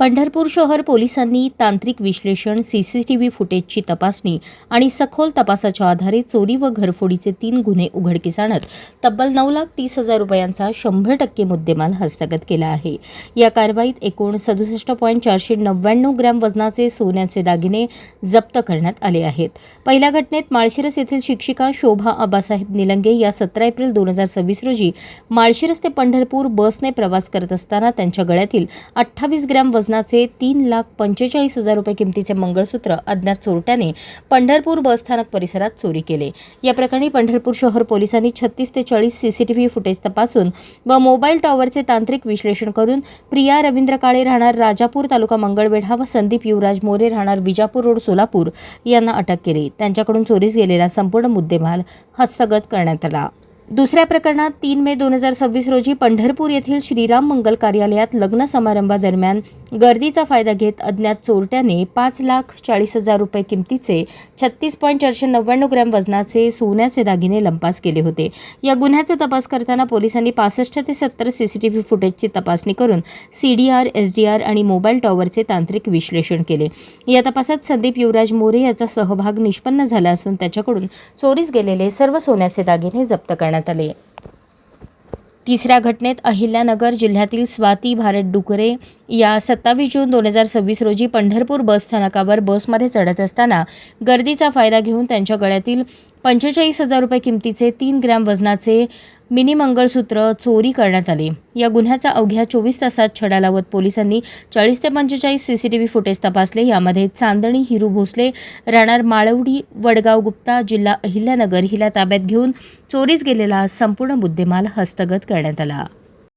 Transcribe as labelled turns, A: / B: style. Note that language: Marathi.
A: पंढरपूर शहर पोलिसांनी तांत्रिक विश्लेषण, सीसीटीव्ही फुटेजची तपासणी आणि सखोल तपासाच्या आधारे चोरी व घरफोडीचे 3 गुन्हे उघडकीस आणत तब्बल 9,30,000 रुपयांचा 100% मुद्देमाल हस्तगत केला आहे. या कारवाईत एकूण 67.499 ग्रॅम वजनाचे सोन्याचे दागिने जप्त करण्यात आले आहेत. पहिल्या घटनेत माळशिरस येथील शिक्षिका शोभा आबासाहेब निलंगे या 17 एप्रिल 2026 रोजी माळशिरस ते पंढरपूर बसने प्रवास करत असताना त्यांच्या गळ्यातील 28 ग्रॅम वजनाचे 3,45,000 रुपये किमतीचे मंगळसूत्र अज्ञात चोरट्याने पंढरपूर बसस्थानक परिसरात चोरी केले. या प्रकरणी पंढरपूर शहर पोलिसांनी 36 ते 40 सीसीटीव्ही फुटेज तपासून व मोबाईल टॉवरचे तांत्रिक विश्लेषण करून प्रिया रवींद्र काळे राहणार राजापूर तालुका मंगळवेढा व संदीप युवराज मोरे राहणार विजापूर रोड सोलापूर यांना अटक केली. त्यांच्याकडून चोरीस गेलेला संपूर्ण मुद्देमाल हस्तगत करण्यात आला. दुसऱ्या प्रकरणात 3 मे 2026 रोजी पंढरपूर येथील श्रीराम मंगल कार्यालयात लग्न समारंभादरम्यान गर्दीचा फायदा घेत अज्ञात चोरट्याने 5,40,000 रुपये किमतीचे 36.499 ग्रॅम वजनाचे सोन्याचे दागिने लंपास केले होते. या गुन्ह्याचा तपास करताना पोलिसांनी 65 ते 70 सीसीटीव्ही फुटेजची तपासणी करून सीडीआर, एसडीआर आणि मोबाईल टॉवरचे तांत्रिक विश्लेषण केले. या तपासात संदीप युवराज मोरे याचा सहभाग निष्पन्न झाला असून त्याच्याकडून चोरीस गेलेले सर्व सोन्याचे दागिने जप्त करण्यात आले. तिसऱ्या घटनेत अहिल्यानगर जिल्ह्यातील स्वाती भारत डुकरे या 27 जून 2026 रोजी पंढरपूर बसस्थानकावर बसमध्ये चढत असताना गर्दीचा फायदा घेऊन त्यांच्या गळ्यातील 45,000 रुपये किमतीचे 3 ग्रॅम वजनाचे मिनी मंगळसूत्र चोरी करण्यात आले. या गुन्ह्याचा अवघ्या 24 तासात छडा लावत पोलिसांनी 40 ते 45 सीसीटीव्ही फुटेज तपासले. यामध्ये चांदणी हिरू भोसले राहणार माळवडी वडगाव गुप्ता जिल्हा अहिल्यानगर हिला ताब्यात घेऊन चोरीस गेलेला संपूर्ण मुद्देमाल हस्तगत करण्यात आला.